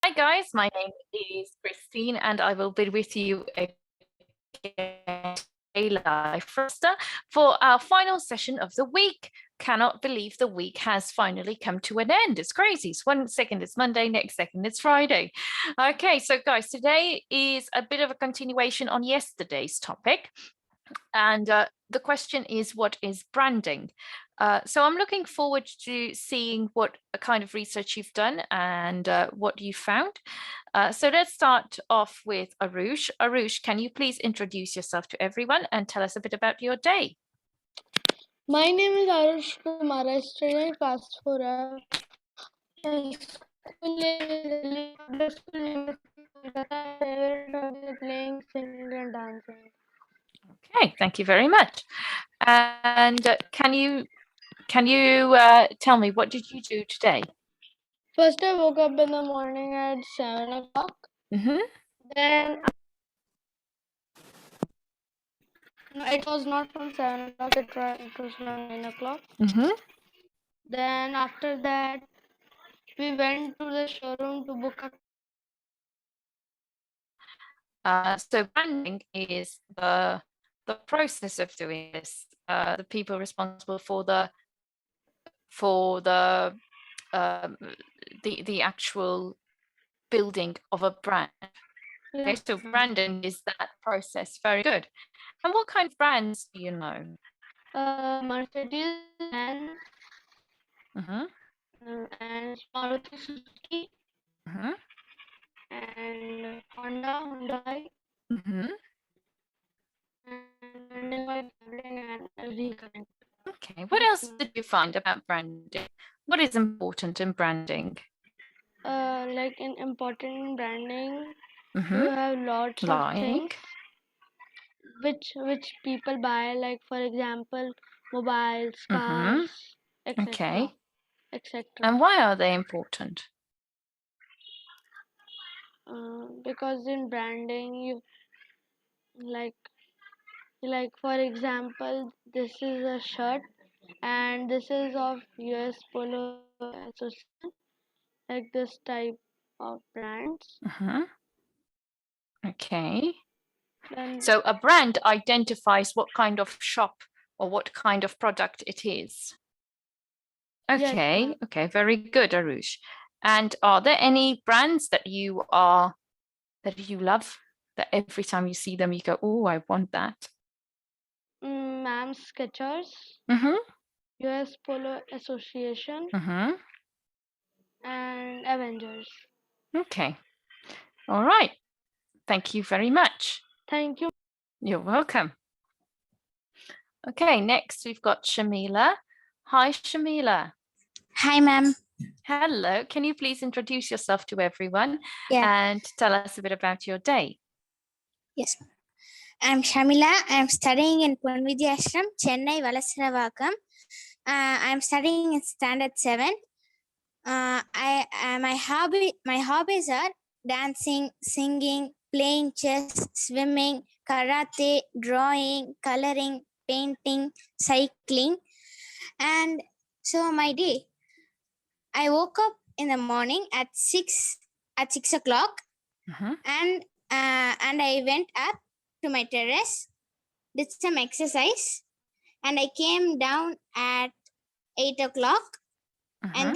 Hi guys, my name is Christine and I will be with you again live for our final session of the week. Cannot believe the week has finally come to an end. It's crazy. It's 1 second it's Monday, next second it's Friday. Okay, so guys, today is a bit of a continuation on yesterday's topic. And the question is, what is branding? So I'm looking forward to seeing what kind of research you've done and what you found. So let's start off with Arush. Arush, can you please introduce yourself to everyone and tell us a bit about your day? My name is Arush Kumar. I study in class 4. My school name is playing, singing, and dancing. Okay, thank you very much. And can you tell me, what did you do today? First, I woke up in the morning at 7 o'clock. Then it was not from 7 o'clock, it was from 9 o'clock. Then after that, we went to the showroom to book a So branding is the process of doing this. The people responsible for the actual building of a brand. Okay, so branding is that process. Very good. And what kind of brands do you know? Mercedes and Maruti Suzuki and Honda, Hyundai, and in my building and LG Connect. Okay, what else did you find about branding? What is important in branding? Like in important branding, you have lots of things which people buy, like for example, mobiles, cars, etc. Okay. etc. And why are they important? Because in branding, you like for example, this is a shirt and this is of US Polo Association, like this type of brands. Okay. So a brand identifies what kind of shop or what kind of product it is. Okay, yes, okay, very good, Arush. And are there any brands that you love, that every time you see them you go, oh, I want that? Ma'am Skechers, US Polo Association, and Avengers. Okay, all right. Thank you very much. Thank you. You're welcome. Okay, next we've got Shamila. Hi, Shamila. Hi, ma'am. Hello. Can you please introduce yourself to everyone and tell us a bit about your day? Yes. I'm Shamila. I'm studying in Ponvidya Ashram, Chennai, Valasravakam. I'm studying in standard 7. My hobbies are dancing, singing, playing chess, swimming, karate, drawing, coloring, painting, cycling. And so my day, I woke up in the morning at 6 o'clock, and I went up to my terrace, did some exercise, and I came down at 8 o'clock, and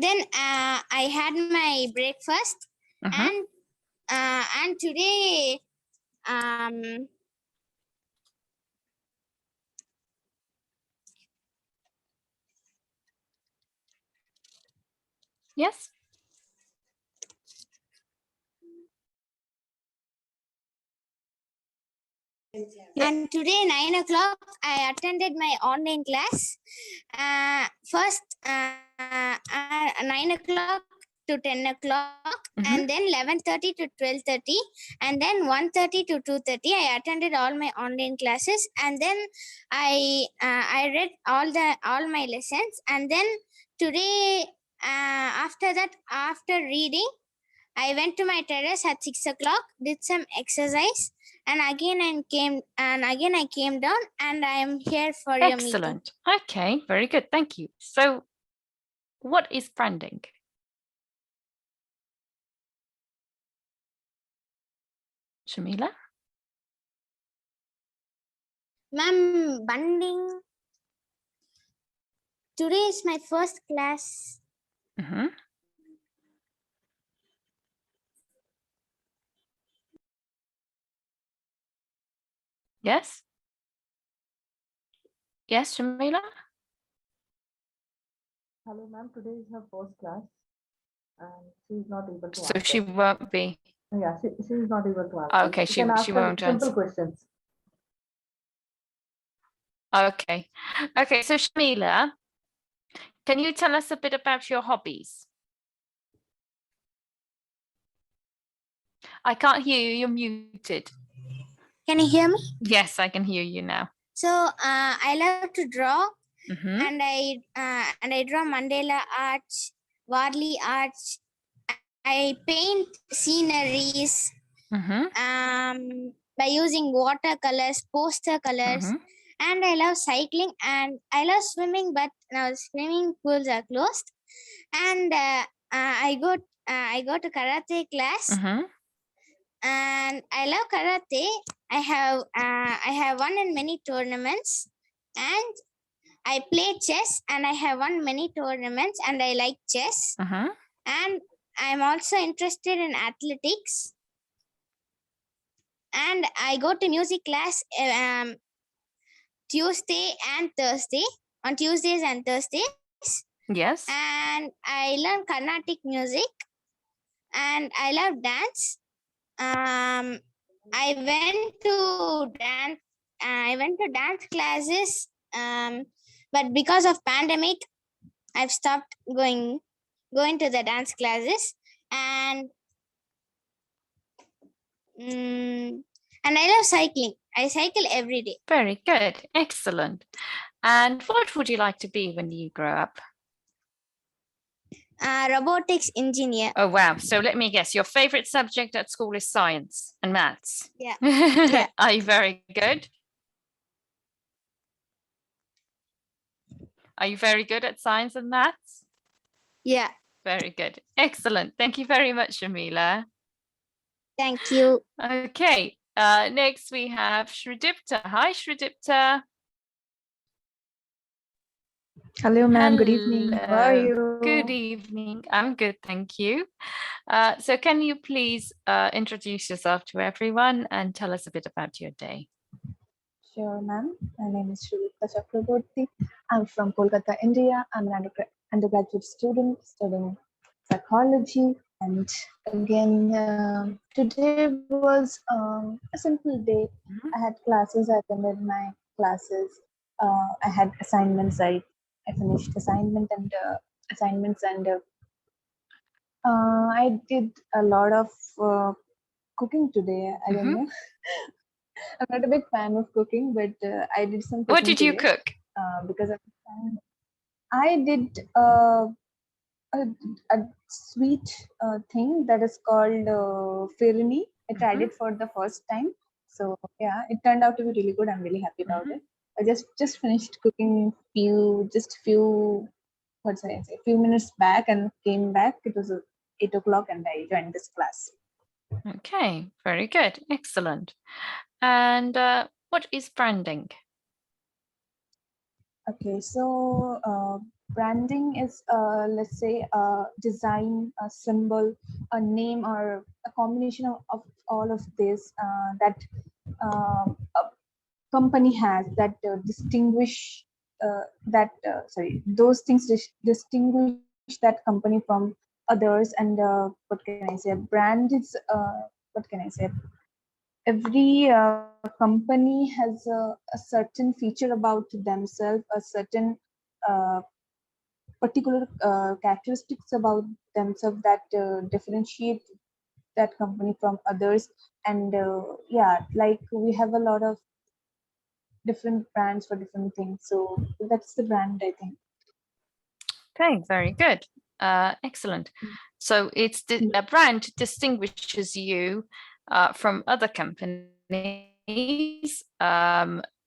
then I had my breakfast, and today yes. And today, 9 o'clock, I attended my online class. First, 9 o'clock to 10 o'clock, and then 11:30 to 12:30, and then 1:30 to 2:30. I attended all my online classes, and then I read all my lessons. And then today, after that, after reading, I went to my terrace at 6 o'clock, did some exercise, and again I came down, and I am here for your meeting. Excellent. Okay, very good. Thank you. So what is branding? Shamila? Ma'am, bunding. Today is my first class. Mm-hmm. Yes? Yes, Shamila? Hello, ma'am. Today is her first class, and she is not able to So answer. she won't be. Yeah, she is not able to answer. Okay, You can ask she her won't simple answer. questions. Okay. Okay, so Shamila, can you tell us a bit about your hobbies? I can't hear you, you're muted. Can you hear me? Yes, I can hear you now. So I love to draw, Mm-hmm. and I draw mandala arts, Warli arts. I paint sceneries Mm-hmm. by using watercolors, poster colors, Mm-hmm. and I love cycling, and I love swimming, but now swimming pools are closed. And I go to karate class, Mm-hmm. and I love karate. I have won in many tournaments, and I play chess, and I have won many tournaments, and I like chess. Mm-hmm. And I'm also interested in athletics, and I go to music class Tuesday and Thursday, on Tuesdays and Thursdays, Yes. and I learn Carnatic music, and I love dance. I went to dance classes, but because of pandemic, I've stopped going to the dance classes, and and I love cycling. I cycle every day. Very good. Excellent. And what would you like to be when you grow up? Robotics engineer. Oh, wow. So let me guess, your favorite subject at school is science and maths. Yeah. Yeah. Are you very good? Are you very good at science and maths? Yeah. Very good. Excellent. Thank you very much, Shamila. Thank you. Okay. Next we have Shridipta. Hi, Shridipta. Hello, ma'am. Good evening. How are Hello. you? Good evening. I'm good, thank you. So can you please introduce yourself to everyone and tell us a bit about your day? Sure, ma'am. My name is Shrilita Chakraborty. I'm from Kolkata, India. I'm an undergraduate student studying psychology. And again, today was a simple day. I had classes. I attended my classes. I had assignments. I finished assignments, and I did a lot of cooking today. I don't know. I'm not a big fan of cooking, but I did some cooking What did you today, cook? because I did a sweet thing that is called firni. I tried it for the first time. So yeah, it turned out to be really good. I'm really happy about it. I just finished cooking few minutes back, and came back. It was 8 o'clock, and I joined this class. Okay, very good. Excellent. And what is branding? Okay, so branding is, let's say, a design, a symbol, a name, or a combination of all of this that a company has that distinguish those things distinguish that company from others. And what can I say? A brand is, what can I say? Every company has a certain feature about themselves, a certain uh, particular characteristics about themselves that differentiate that company from others. And yeah, like we have a lot of different brands for different things, so that's the brand, I think. Okay, very good. Excellent. So it's a brand distinguishes you from other companies that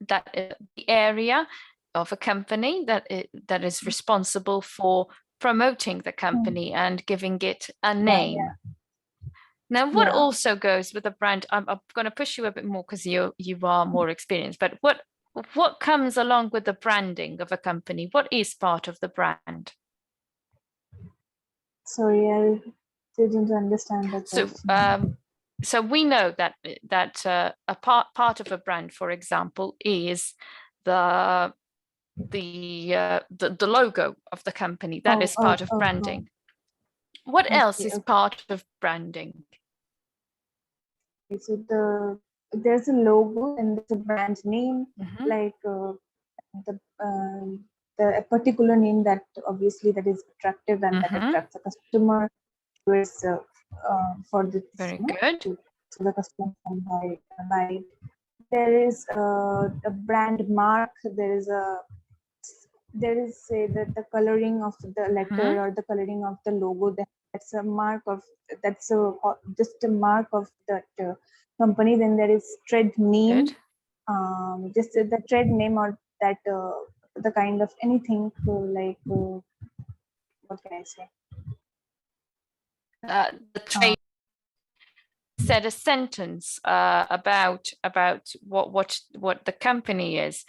the area of a company that is responsible for promoting the company and giving it a name. Now, what also goes with a brand? I'm going to push you a bit more because you are more experienced. But what comes along with the branding of a company? What is part of the brand? Sorry, I didn't understand the question. So we know that a part of a brand, for example, is the logo of the company. That is part of branding. What else is part of branding? So there's a logo and there's a brand name, like a particular name that obviously that is attractive and that attracts a customer. For this, very good. So the customer can buy it. There is a brand mark. There is say that the coloring of the letter or the coloring of the logo. That's a mark of just a mark of that company. Then there is trade name. Just the trade name or that the kind of anything like what can I say? The trade said a sentence about what the company is.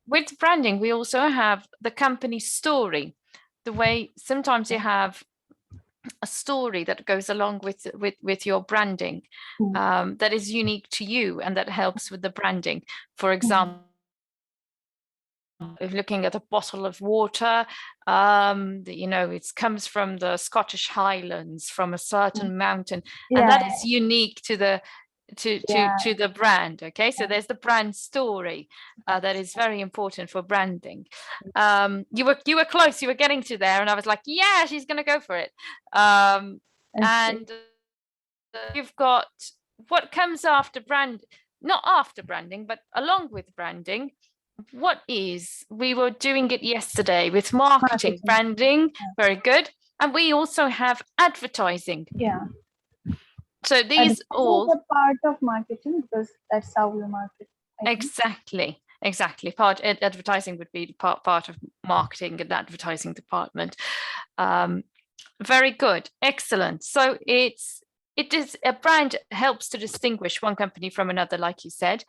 With branding, we also have the company story. The way sometimes you have a story that goes along with your branding that is unique to you and that helps with the branding. For example, if looking at a bottle of water, it comes from the Scottish Highlands, from a certain mountain, and that is unique to the brand. Okay, so there's the brand story that is very important for branding. You were close, you were getting to there, and I was like, yeah, she's gonna go for it. And you've got what comes after brand, not after branding, but along with branding. What is, we were doing it yesterday with marketing. Branding, very good. And we also have advertising. So these all a part of marketing because that's how you market. Exactly. Advertising would be part of marketing and advertising department. Very good, excellent. So it is a brand helps to distinguish one company from another, like you said,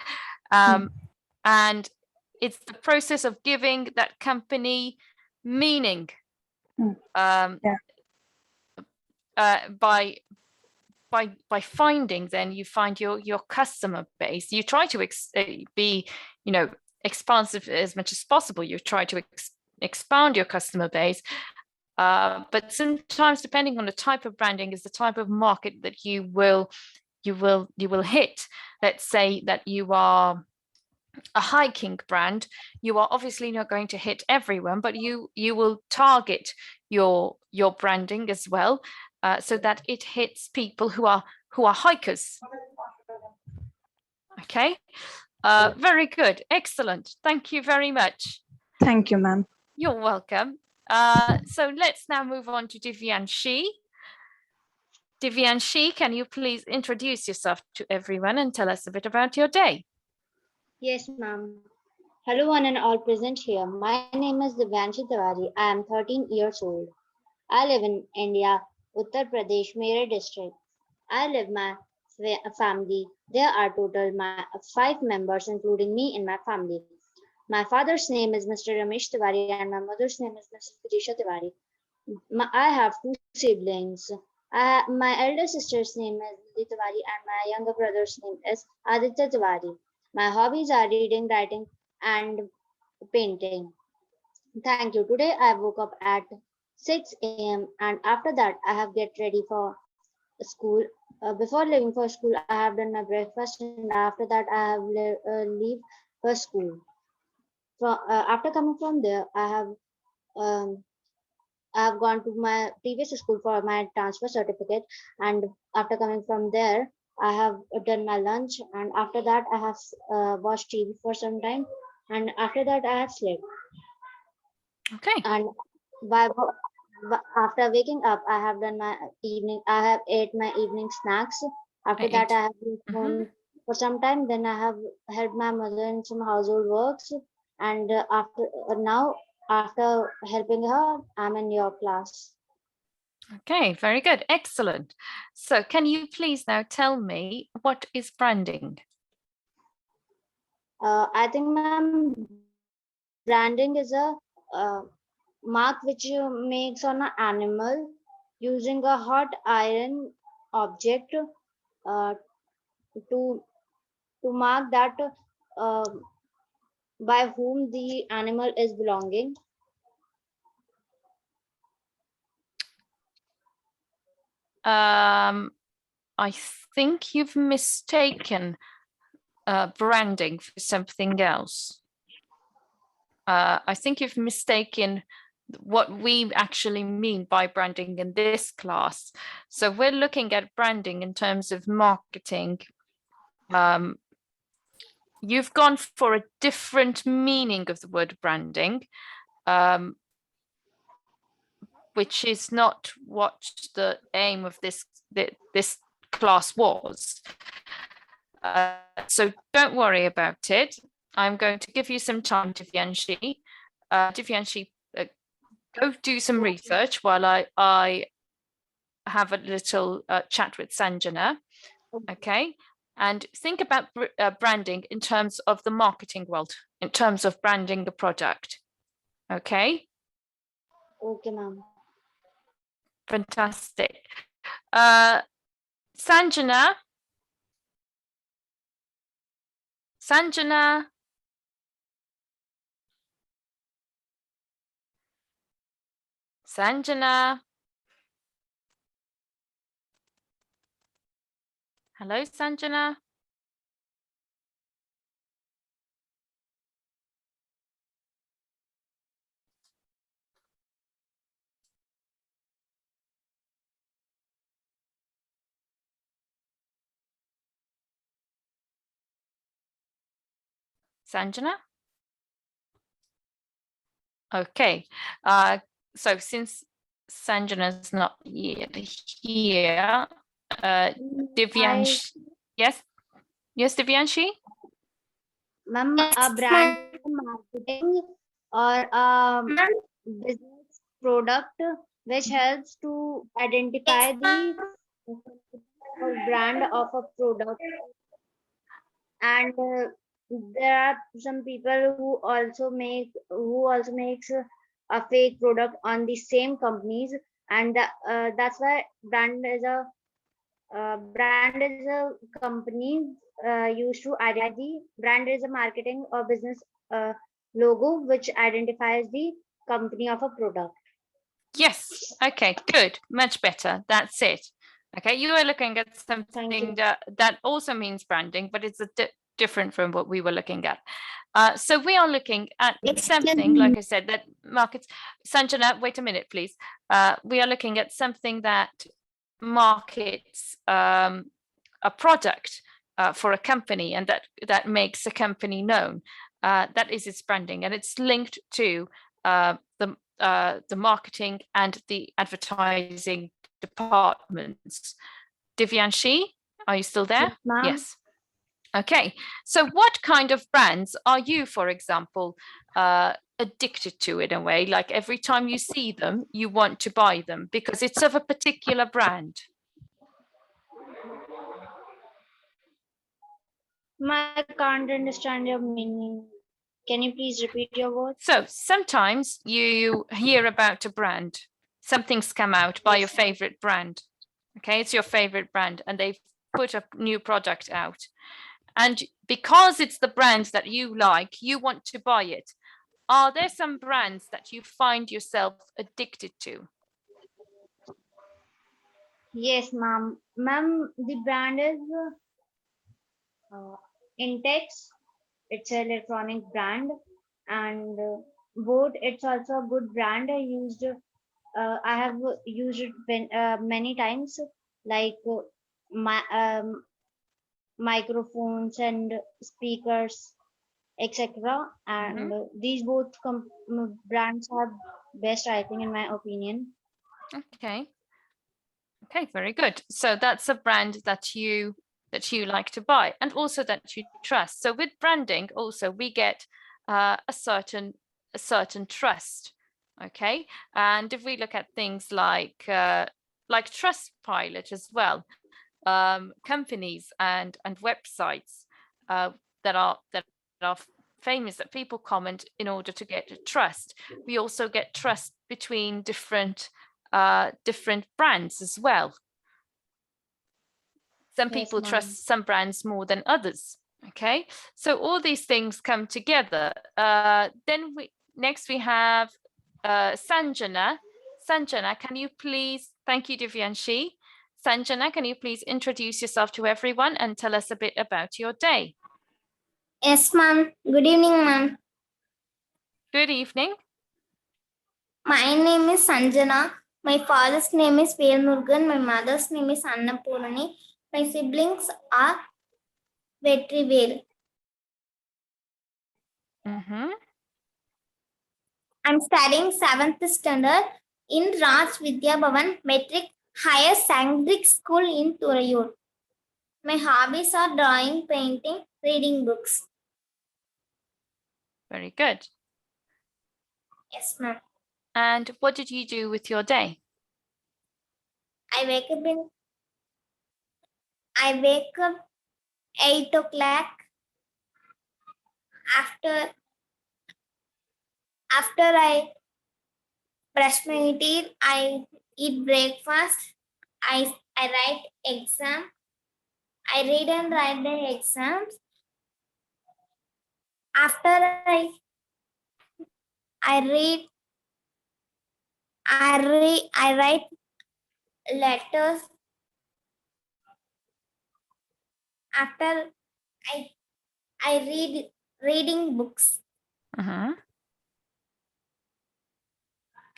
and it's the process of giving that company meaning by finding, then you find your customer base. You try to be expansive as much as possible. You try to expand your customer base, but sometimes depending on the type of branding is the type of market that you will hit. Let's say that you are a hiking brand, you are obviously not going to hit everyone, but you will target your branding as well, so that it hits people who are hikers. Okay, very good, excellent. Thank you very much. Thank you, ma'am. You're welcome. So let's now move on to Divyanshi. Divyanshi, can you please introduce yourself to everyone and tell us a bit about your day? Yes, ma'am. Hello, one and all present here. My name is Divyanshi Tiwari. I am 13 years old. I live in India, Uttar Pradesh, Meerut district. I live my family. There are total 5 members, including me in my family. My father's name is Mr. Ramesh Tiwari and my mother's name is Mrs. Purisha Tiwari. I have 2 siblings. My elder sister's name is Nidhi Tiwari and my younger brother's name is Aditya Tiwari. My hobbies are reading, writing, and painting. Thank you. Today I woke up at 6 a.m. and after that I have get ready for school. Before leaving for school, I have done my breakfast and after that I have leave for school. After coming from there, I have gone to my previous school for my transfer certificate, and after coming from there, I have done my lunch, and after that I have watched TV for some time, and after that I have slept. Okay. And after waking up, I have done my evening. I have ate my evening snacks. After that, I have been for some time. Then I have helped my mother in some household works, and now after helping her, I'm in your class. Okay, very good. Excellent. So can you please now tell me what is branding? I think, ma'am, branding is a uh, mark which makes on an animal using a hot iron object uh, to mark that uh, by whom the animal is belonging. I think you've mistaken branding for something else. I think you've mistaken what we actually mean by branding in this class. So we're looking at branding in terms of marketing. You've gone for a different meaning of the word branding, which is not what the aim of this class was. So don't worry about it. I'm going to give you some time, Divyanshi. Divyanshi, go do some research while I have a little chat with Sanjana. Okay. And think about branding in terms of the marketing world, in terms of branding the product. Okay. Okay, ma'am. Fantastic. Sanjana. Sanjana. Sanjana. Hello, Sanjana. Sanjana? Okay, so since Sanjana's not yet here, Divyansh, yes? Yes, Divyanshi? Ma'am, a brand is a marketing or a business product which helps to identify the brand of a product. And there are some people who also makes a fake product on the same companies, and that's why brand is a company used to identify the brand is a marketing or business logo which identifies the company of a product. Yes, okay, good, much better, that's it. Okay, you are looking at Thank something you. that also means branding, but it's different from what we were looking at. So we are looking at something, like I said, that markets. Sanjana, wait a minute, please. We are looking at something that markets a product for a company, and that makes a company known. That is its branding, and it's linked to the marketing and the advertising departments. Divyanshi, are you still there? Yes, ma'am. Yes. Okay, so what kind of brands are you, for example, addicted to in a way? Like every time you see them, you want to buy them because it's of a particular brand. I can't understand your meaning. Can you please repeat your words? So sometimes you hear about a brand, something's come out by your favorite brand. Okay, it's your favorite brand and they've put a new product out. And because it's the brand that you like, you want to buy it. Are there some brands that you find yourself addicted to? Yes, ma'am. Ma'am, the brand is Intex. It's an electronic brand, and both. It's also a good brand. I have used it many times, like my microphones and speakers, etc. And these both brands are best, I think, in my opinion. Okay. Okay, very good. So that's a brand that you that you like to buy and also that you trust. So with branding also we get a certain trust. Okay, and if we look at things like Trustpilot as well, companies and websites that are famous, that people comment in order to get trust. We also get trust between different brands as well. Some people trust some brands more than others. Okay, so all these things come together. Then next we have Sanjana. Sanjana, can you please, thank you Divyanshi. Sanjana, can you please introduce yourself to everyone and tell us a bit about your day? Yes, ma'am. Good evening, ma'am. Good evening. My name is Sanjana. My father's name is Velmurugan. My mother's name is Annapurani. My siblings are Vetrivel. I'm studying 7th standard in Raj Vidya Bhavan Metric Higher Secondary School in Thurayur. My hobbies are drawing, painting, reading books. Very good. Yes, ma'am. And what did you do with your day? I wake up 8 o'clock. After I brush my teeth, I eat breakfast. I write exam. I read and write the exams. After I write letters. After I read reading books.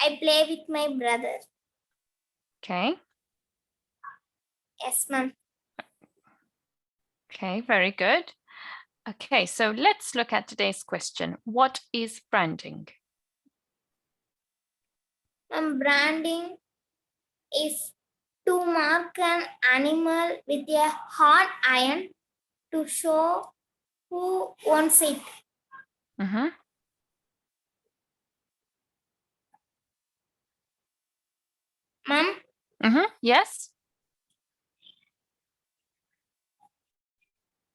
I play with my brother. Okay. Yes, ma'am. Okay, very good. Okay, so let's look at today's question. What is branding? Branding is to mark an animal with a hot iron to show who owns it. Ma'am? Yes?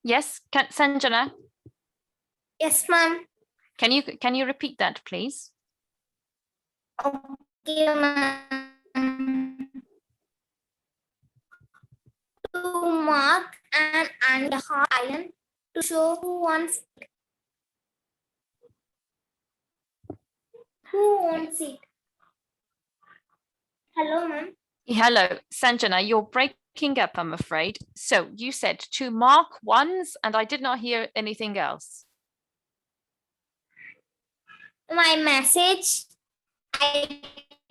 Yes, Sanjana? Yes, ma'am. Can you repeat that, please? Okay, ma'am. To mark an animal hot iron to show who owns it. Who owns it? Hello, ma'am. Hello, Sanjana, you're breaking up, I'm afraid. So you said to mark ones, and I did not hear anything else. My message. I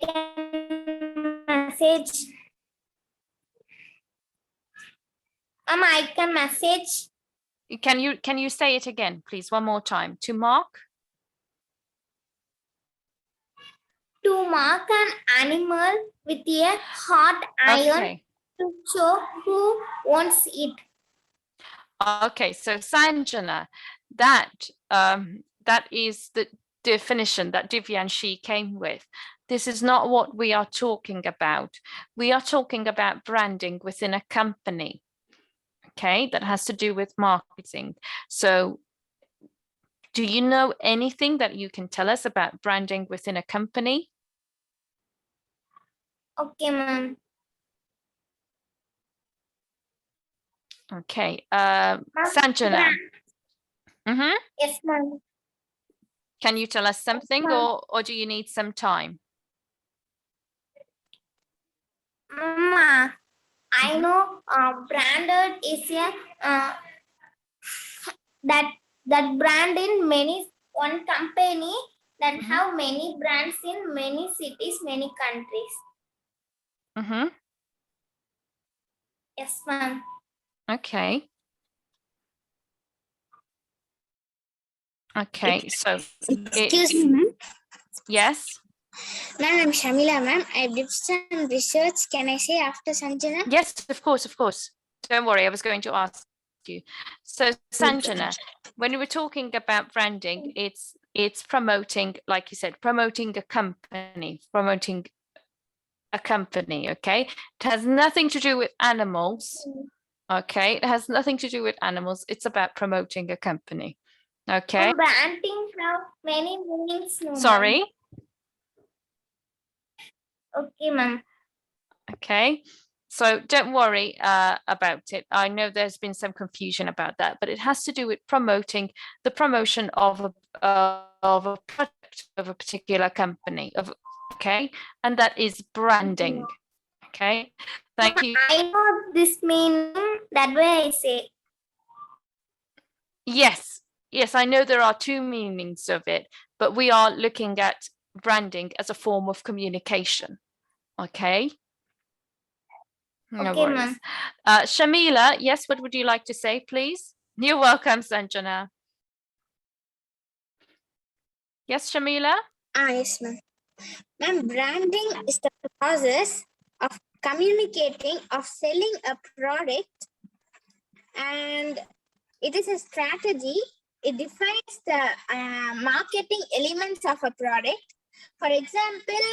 can message. I can message. Can you say it again, please, one more time? To mark? To mark an animal with a hot iron to show who owns it. Okay, so Sanjana, that is the definition that Divyanshi came with. This is not what we are talking about. We are talking about branding within a company. Okay, that has to do with marketing. So do you know anything that you can tell us about branding within a company? Okay, ma'am. Okay, Sanjana. Yes, ma'am. Can you tell us something, or do you need some time? Mama, I know branded is a that brand in one company that have many brands in many cities, many countries. Yes, ma'am. Okay. Okay, so Excuse me, ma'am. Yes. Ma'am, I'm Shamila, ma'am. I did some research. Can I say after Sanjana? Yes, of course, of course. Don't worry, I was going to ask you. So Sanjana, when we were talking about branding, it's promoting, like you said, promoting a company, okay? It has nothing to do with animals, okay? It has nothing to do with animals. It's about promoting a company, okay? Branding have many meanings. No, ma'am. Sorry? Okay, ma'am. Okay, so don't worry about it. I know there's been some confusion about that, but it has to do with promoting the promotion of a product of a particular company. Okay, and that is branding. Okay, thank you. I know this meaning. That way I say. Yes, yes, I know there are two meanings of it, but we are looking at branding as a form of communication. Okay. No Okay, worries. ma'am. Shamila, yes, what would you like to say, please? You're welcome, Sanjana. Yes, Shamila? Yes, ma'am. Ma'am, branding is the process of communicating, of selling a product, and it is a strategy. It defines the marketing elements of a product. For example,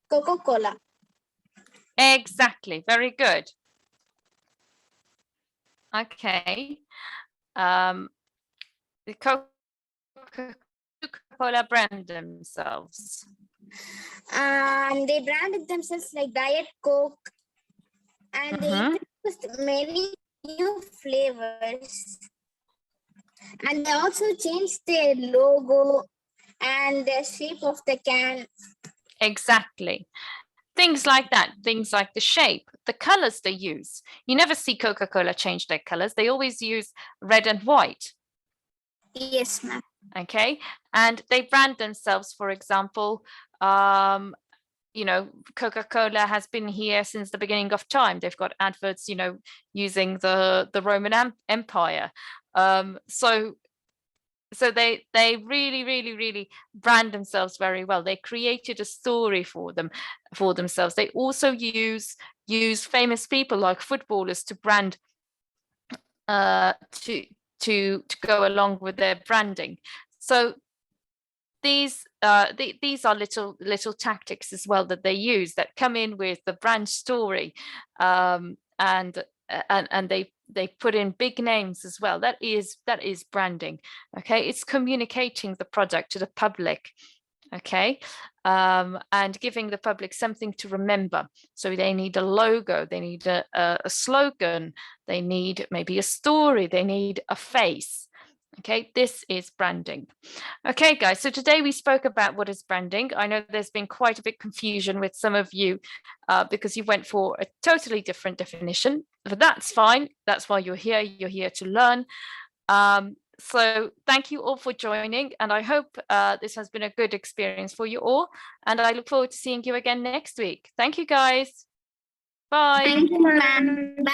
Coca-Cola. Exactly, very good. Okay. The Coca-Cola brand themselves. They branded themselves like Diet Coke, and they introduced many new flavors. And they also changed their logo and the shape of the can. Exactly. Things like that, things like the shape, the colors they use. You never see Coca-Cola change their colors. They always use red and white. Yes, ma'am. Okay, and they brand themselves, for example, you know, Coca-Cola has been here since the beginning of time. They've got adverts, you know, using the Roman Empire. So they really brand themselves very well. They created a story for themselves. They also use famous people like footballers to brand to go along with their branding. So these are little tactics as well that they use that come in with the brand story, and they put in big names as well. That is branding. Okay, it's communicating the product to the public. Okay, and giving the public something to remember. So they need a logo, they need a slogan, they need maybe a story, they need a face. Okay, this is branding. Okay, guys, so today we spoke about what is branding. I know there's been quite a bit confusion with some of you because you went for a totally different definition, but that's fine. That's why you're here to learn. So thank you all for joining, and I hope this has been a good experience for you all, and I look forward to seeing you again next week. Thank you, guys. Bye. Thank you, ma'am. Bye.